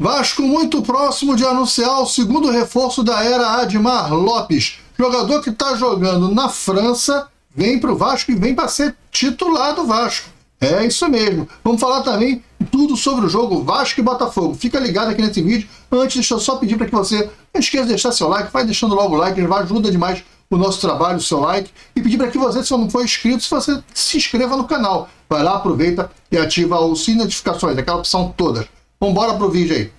Vasco muito próximo de anunciar o segundo reforço da era Admar Lopes. Jogador que está jogando na França, vem para o Vasco e vem para ser titular do Vasco. É isso mesmo. Vamos falar também tudo sobre o jogo Vasco e Botafogo. Fica ligado aqui nesse vídeo. Antes, deixa eu só pedir para que você não esqueça de deixar seu like. Vai deixando logo o like, ele vai ajuda demais o nosso trabalho, o seu like. E pedir para que você, se não for inscrito, se você se inscreva no canal. Vai lá, aproveita e ativa o sininho de notificações, aquela opção todas. Vamos embora pro vídeo aí.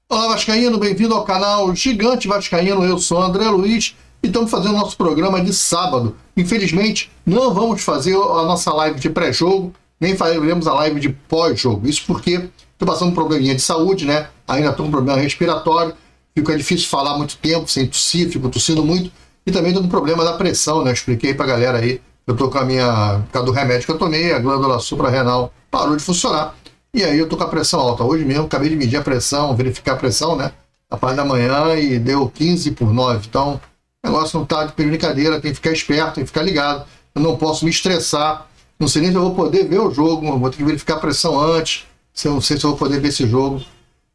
Olá, Vascaíno, bem-vindo ao canal Gigante Vascaíno. Eu sou André Luiz e estamos fazendo nosso programa de sábado. Infelizmente, não vamos fazer a nossa live de pré-jogo, nem faremos a live de pós-jogo. Isso porque estou passando um probleminha de saúde, né? Ainda estou com um problema respiratório, fica difícil falar muito tempo, sem tossir, fico tossindo muito. E também estou com problema da pressão, né? Eu expliquei para a galera aí. Eu estou com a minha... Por causa do remédio que eu tomei, a glândula suprarrenal parou de funcionar. E aí eu tô com a pressão alta. Hoje mesmo acabei de medir a pressão, verificar a pressão, né? A parte da manhã e deu 15/9. Então, o negócio não tá de brincadeira, tem que ficar esperto, tem que ficar ligado. Eu não posso me estressar. Não sei nem se eu vou poder ver o jogo, vou ter que verificar a pressão antes. Eu não sei se eu vou poder ver esse jogo.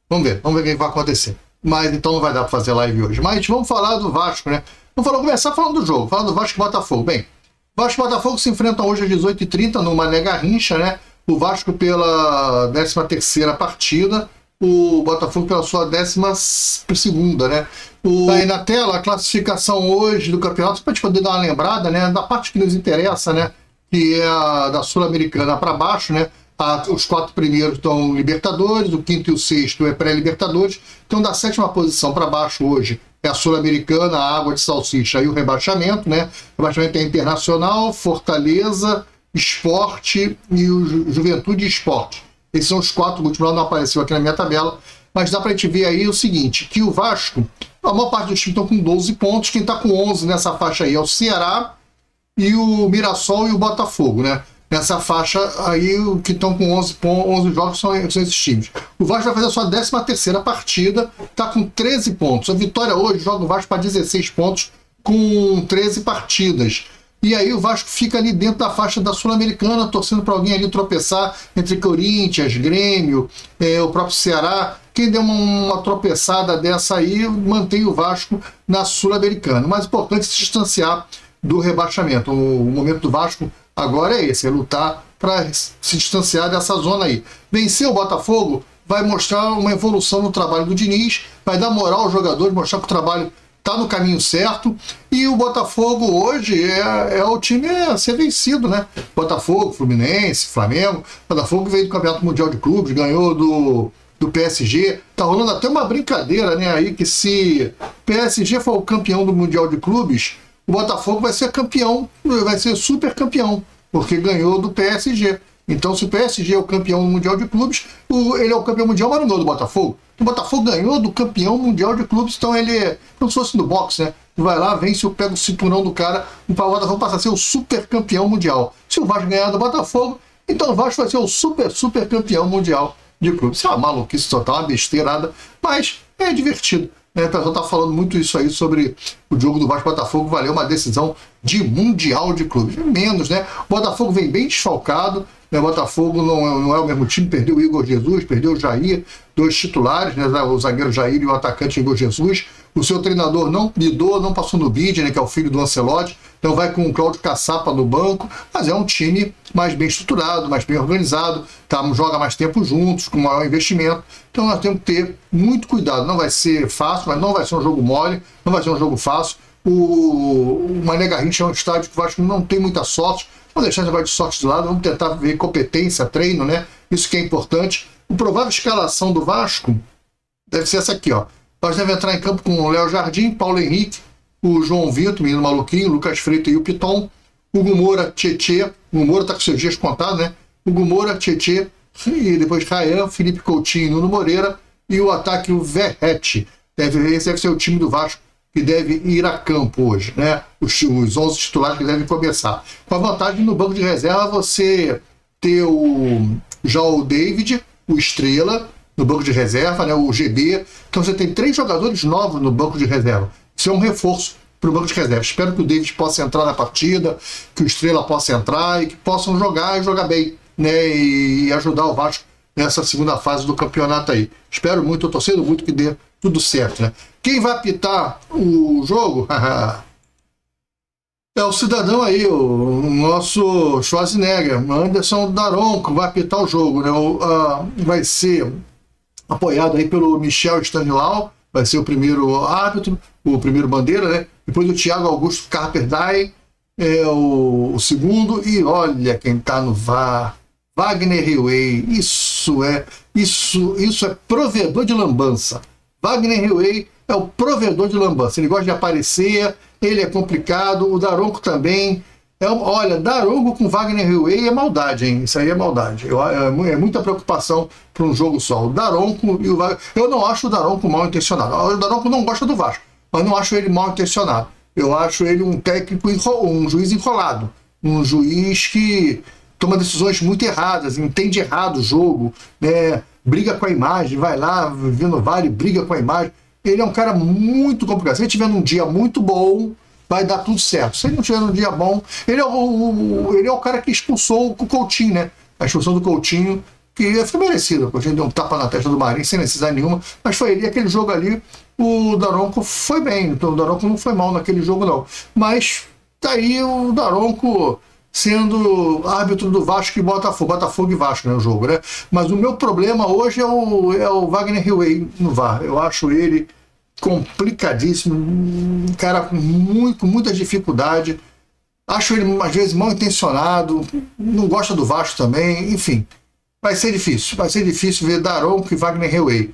Vamos ver o que vai acontecer. Mas então não vai dar para fazer live hoje. Mas vamos falar do Vasco, né? Começar falando do jogo, falando do Vasco e Botafogo. Bem, Vasco e Botafogo se enfrentam hoje às 18h30 no Mané Garrincha, né? O Vasco pela 13ª partida, o Botafogo pela sua 12ª, né? Tá aí na tela a classificação hoje do campeonato, para a gente poder dar uma lembrada, né? Da parte que nos interessa, né? Que é a da Sul-Americana para baixo, né? Os 4 primeiros estão Libertadores, o 5º e o 6º é pré-Libertadores. Então, da 7ª posição para baixo hoje é a Sul-Americana, a Água de Salsicha e o rebaixamento, né? O rebaixamento é Internacional, Fortaleza, Esporte e o Juventude e Esporte. Esses são os 4 últimos, não apareceu aqui na minha tabela, mas dá para a gente ver aí o seguinte, que o Vasco, a maior parte dos times estão com 12 pontos, quem está com 11 nessa faixa aí é o Ceará e o Mirassol e o Botafogo, né? Nessa faixa aí, o que estão com 11 jogos são esses times. O Vasco vai fazer a sua 13ª partida, está com 13 pontos. A vitória hoje joga o Vasco para 16 pontos com 13 partidas. E aí o Vasco fica ali dentro da faixa da Sul-Americana, torcendo para alguém ali tropeçar entre Corinthians, Grêmio, o próprio Ceará. Quem der uma tropeçada dessa aí, mantém o Vasco na Sul-Americana. O mais importante é se distanciar do rebaixamento. O momento do Vasco agora é esse, é lutar para se distanciar dessa zona aí. Vencer o Botafogo vai mostrar uma evolução no trabalho do Diniz, vai dar moral aos jogadores, mostrar que o trabalho está no caminho certo, e o Botafogo hoje é o time a ser vencido, né? Botafogo, Fluminense, Flamengo. Botafogo veio do Campeonato Mundial de Clubes, ganhou do PSG. Tá rolando até uma brincadeira, né? Aí que se PSG for o campeão do Mundial de Clubes, o Botafogo vai ser campeão, vai ser super campeão, porque ganhou do PSG. Então, se o PSG é o campeão mundial de clubes, ele é o campeão mundial, mas não ganhou do Botafogo. O Botafogo ganhou do campeão mundial de clubes, então ele é como se fosse no boxe, né? Vai lá, vence, pega o cinturão do cara, e o Botafogo passa a ser o super campeão mundial. Se o Vasco ganhar do Botafogo, então o Vasco vai ser o super campeão mundial de clubes. Isso é uma maluquice total, uma besteirada, mas é divertido. O pessoal está falando muito isso aí sobre o jogo do Vasco Botafogo, valeu uma decisão de Mundial de Clubes. Menos, né? O Botafogo vem bem desfalcado, né? O Botafogo não é o mesmo time, perdeu o Igor Jesus, perdeu o Jair, 2 titulares, né? O zagueiro Jair e o atacante Igor Jesus. O seu treinador não lidou, não passou no bid, né? Que é o filho do Ancelotti, então vai com o Cláudio Caçapa no banco, mas é um time mais bem estruturado, mais bem organizado, joga mais tempo juntos, com maior investimento. Então nós temos que ter muito cuidado. Não vai ser fácil, mas não vai ser um jogo mole, não vai ser um jogo fácil. O Mané Garrincha é um estádio que o Vasco não tem muita sorte. Vamos deixar esse negócio de sorte de lado, vamos tentar ver competência, treino, né? Isso que é importante. O provável escalação do Vasco deve ser essa aqui, ó. Nós devemos entrar em campo com o Léo Jardim, Paulo Henrique, o João Vitor, menino maluquinho, Lucas Freitas e o Piton, Hugo Moura, Tietê. O Hugo Moura está com seus dias contados, né? Hugo Moura, Tietê, e depois Rayan, Felipe Coutinho, Nuno Moreira e o ataque, o Verrete. Esse deve ser o time do Vasco que deve ir a campo hoje, né? Os 11 titulares que devem começar. Com a vantagem no banco de reserva você ter já o David, o Estrela, no banco de reserva, né? O GB. Então você tem 3 jogadores novos no banco de reserva. Isso é um reforço para o banco de reserva. Espero que o David possa entrar na partida, que o Estrela possa entrar e que possam jogar e jogar bem, né? E ajudar o Vasco nessa segunda fase do campeonato aí. Espero muito, estou torcendo muito que dê tudo certo, né? Quem vai apitar o jogo é o cidadão aí, o nosso Schwarzenegger, Anderson Daronco, vai apitar o jogo, né? Vai ser apoiado aí pelo Michel Stanilau, vai ser o primeiro árbitro, o primeiro bandeira, né? Depois o Thiago Augusto Carperdai é o segundo, e olha quem tá no VAR, Wagner Hillway. Isso é provedor de lambança. Wagner Hillway é o provedor de lambança. Ele gosta de aparecer, ele é complicado, o Daronco também. Olha, Daronco com Wagner Hillway é maldade, hein? Isso aí é maldade. É muita preocupação para um jogo só. O Daronco e o Wagner. Eu não acho o Daronco mal intencionado. O Daronco não gosta do Vasco, mas não acho ele mal intencionado. Eu acho ele um técnico, um juiz enrolado. Um juiz que toma decisões muito erradas, entende errado o jogo, né? Briga com a imagem, vai lá, vendo VAR e briga com a imagem. Ele é um cara muito complicado. Se ele tiver num dia muito bom, vai dar tudo certo. Se ele não tiver num dia bom, ele é o cara que expulsou o Coutinho, né? A expulsão do Coutinho, que foi merecida. O Coutinho deu um tapa na testa do Marinho, sem necessidade nenhuma, mas foi ele. Aquele jogo ali, o Daronco foi bem. Então o Daronco não foi mal naquele jogo, não. Mas tá aí o Daronco sendo árbitro do Vasco e Botafogo e Vasco, né, o jogo, né? Mas o meu problema hoje é o Wagner Hillway no VAR. Eu acho ele complicadíssimo, um cara com muita dificuldade. Acho ele, às vezes, mal intencionado, não gosta do Vasco também, enfim. Vai ser difícil ver Daronco e Wagner Hillway.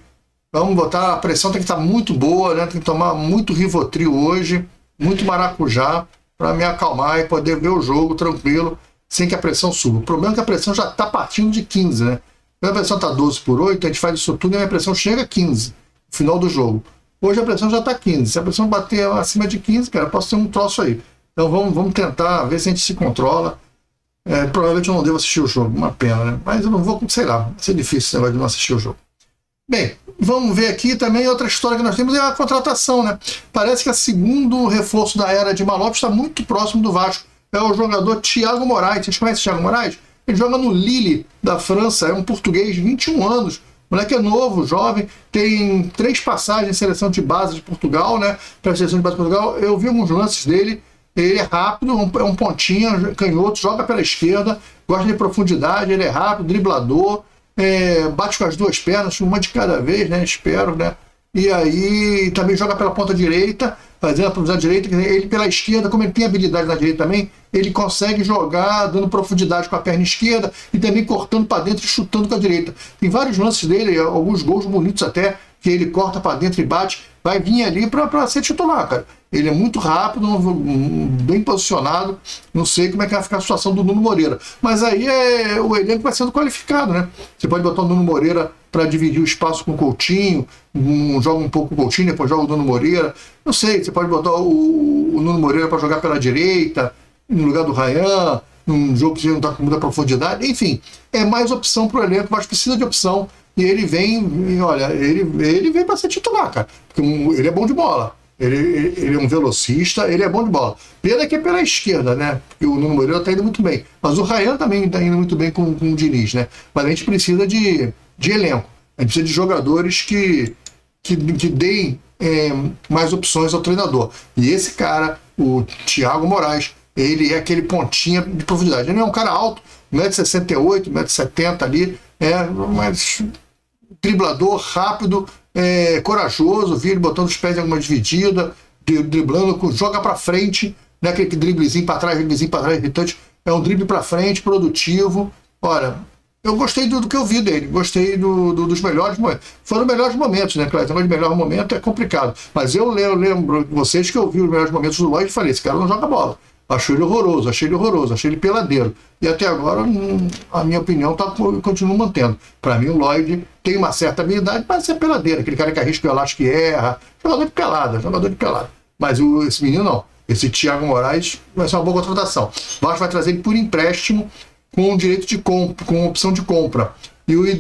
Vamos botar, a pressão tem que estar muito boa, né? Tem que tomar muito Rivotril hoje, muito maracujá, para me acalmar e poder ver o jogo tranquilo, sem que a pressão suba. O problema é que a pressão já está partindo de 15, né? Quando a pressão está 12/8, a gente faz isso tudo e a minha pressão chega a 15, no final do jogo. Hoje a pressão já está 15. Se a pressão bater acima de 15, cara, posso ter um troço aí. Então vamos tentar ver se a gente se controla. Provavelmente eu não devo assistir o jogo, uma pena, né? Mas eu não vou, sei lá, vai ser difícil esse negócio de não assistir o jogo. Bem, vamos ver aqui também outra história que nós temos, é a contratação, né? Parece que o segundo reforço da era de Lopes está muito próximo do Vasco. É o jogador Thiago Moraes. Vocês conhecem o Thiago Moraes? Ele joga no Lille, da França, é um português de 21 anos. O moleque é novo, jovem, tem 3 passagens em seleção de base de Portugal, né? Para a seleção de base de Portugal. Eu vi alguns lances dele. Ele é rápido, é um pontinha, canhoto, joga pela esquerda, gosta de profundidade, ele é rápido, driblador. Bate com as duas pernas, uma de cada vez, né? Espero, né? E aí também joga pela ponta direita, fazendo a profundidade direita. Ele pela esquerda, como ele tem habilidade na direita também, ele consegue jogar dando profundidade com a perna esquerda e também cortando para dentro e chutando com a direita. Tem vários lances dele, alguns gols bonitos até, que ele corta para dentro e bate. Vai vir ali para ser titular, cara. Ele é muito rápido, bem posicionado. Não sei como é que vai ficar a situação do Nuno Moreira. Mas aí o elenco vai sendo qualificado, né? Você pode botar o Nuno Moreira para dividir o espaço com o Coutinho, joga um pouco com o Coutinho, depois joga o Nuno Moreira. Não sei, você pode botar o Nuno Moreira para jogar pela direita, no lugar do Ryan, num jogo que não está com muita profundidade. Enfim, é mais opção para o elenco, mas precisa de opção. E ele vem, olha, ele vem para ser titular, cara. Porque ele é bom de bola. Ele é um velocista, ele é bom de bola. Pena que é pela esquerda, né? Porque o Nuno Moreira está indo muito bem. Mas o Ryan também está indo muito bem com o Diniz, né? Mas a gente precisa de elenco. A gente precisa de jogadores que deem mais opções ao treinador. E esse cara, o Thiago Moraes, ele é aquele pontinha de profundidade. Ele não é um cara alto, 1,68 m, 1,70 m ali, mas driblador, rápido, corajoso, vi ele botando os pés em alguma dividida, driblando, joga para frente, né? Aquele driblezinho para trás, irritante. É um drible para frente, produtivo. Olha, eu gostei do que eu vi dele, gostei dos melhores momentos. Foram os melhores momentos, né? Claro, o melhor momento é complicado. Mas eu lembro vocês que eu vi os melhores momentos do Lloyd e falei: esse cara não joga bola. Achei ele horroroso, achei ele peladeiro. E até agora, a minha opinião, continuo mantendo. Para mim, o Lloyd tem uma certa habilidade, mas é peladeiro. Aquele cara que arrisca o elástico que erra. Jogador de pelada. Mas esse menino não. Esse Thiago Moraes vai ser uma boa contratação. O Vasco vai trazer ele por empréstimo com direito de compra, com opção de compra. E o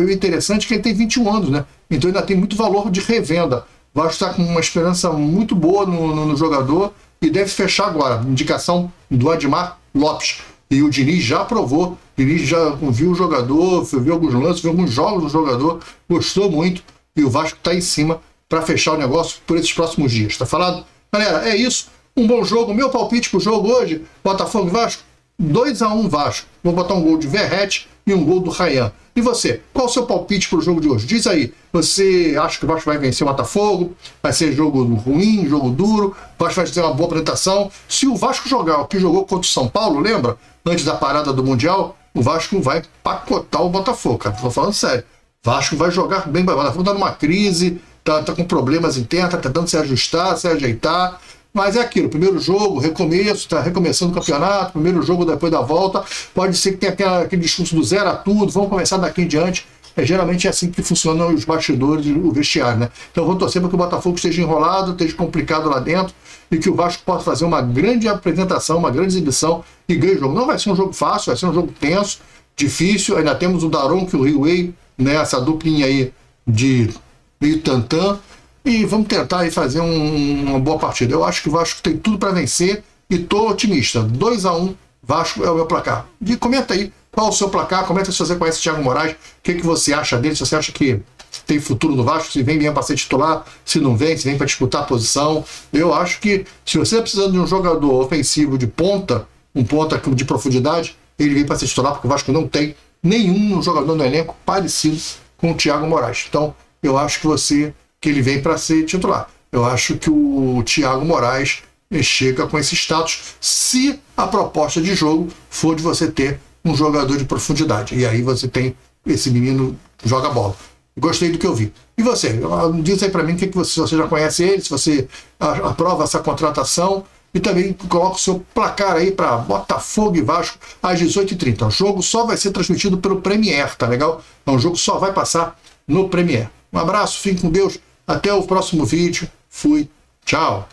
interessante é que ele tem 21 anos, né? Então ainda tem muito valor de revenda. O Vasco está com uma esperança muito boa no jogador. E deve fechar agora. Indicação do Admar Lopes. E o Diniz já provou, o Diniz já viu o jogador, viu alguns lances, viu alguns jogos do jogador, gostou muito, e o Vasco está em cima para fechar o negócio por esses próximos dias. Tá falado? Galera, é isso. Um bom jogo. Meu palpite pro jogo hoje, Botafogo e Vasco, 2-1 Vasco. Vou botar um gol de Verratti e um gol do Ryan. E você, qual o seu palpite pro jogo de hoje? Diz aí, você acha que o Vasco vai vencer o Botafogo? Vai ser jogo ruim, jogo duro? O Vasco vai fazer uma boa apresentação? Se o Vasco jogar o que jogou contra o São Paulo, lembra? Antes da parada do Mundial, o Vasco vai pacotar o Botafogo, cara. Tô falando sério. O Vasco vai jogar bem, o Botafogo tá numa crise, tá com problemas internos, tá tentando se ajustar, se ajeitar. Mas é aquilo, primeiro jogo, recomeço, tá recomeçando o campeonato, primeiro jogo depois da volta, pode ser que tenha aquele discurso do zero a tudo, vamos começar daqui em diante. Geralmente é assim que funcionam os bastidores e o vestiário, né? Então vou torcer para que o Botafogo esteja enrolado, esteja complicado lá dentro e que o Vasco possa fazer uma grande apresentação, uma grande exibição e ganhe o jogo. Não vai ser um jogo fácil, vai ser um jogo tenso, difícil, ainda temos o Daronco e o Riway, né? Essa duplinha aí de meio tantã. E vamos tentar aí fazer uma boa partida. Eu acho que o Vasco tem tudo para vencer e estou otimista. 2-1, Vasco é o meu placar. E comenta aí qual o seu placar, comenta se você conhece o Thiago Moraes, o que você acha dele, se você acha que tem futuro no Vasco, se vem mesmo para ser titular, se não vem, se vem para disputar a posição. Eu acho que se você está precisando de um jogador ofensivo de ponta, um ponta de profundidade, ele vem para ser titular, porque o Vasco não tem nenhum jogador no elenco parecido com o Thiago Moraes. Então, eu acho que ele vem para ser titular. Eu acho que o Thiago Moraes chega com esse status se a proposta de jogo for de você ter um jogador de profundidade. E aí você tem esse menino joga bola. Gostei do que eu vi. E você? Diz aí para mim se você já conhece ele, se você aprova essa contratação. E também coloca o seu placar aí para Botafogo e Vasco às 18h30. O jogo só vai ser transmitido pelo Premiere, tá legal? Então o jogo só vai passar no Premiere. Um abraço, fique com Deus. Até o próximo vídeo. Fui. Tchau.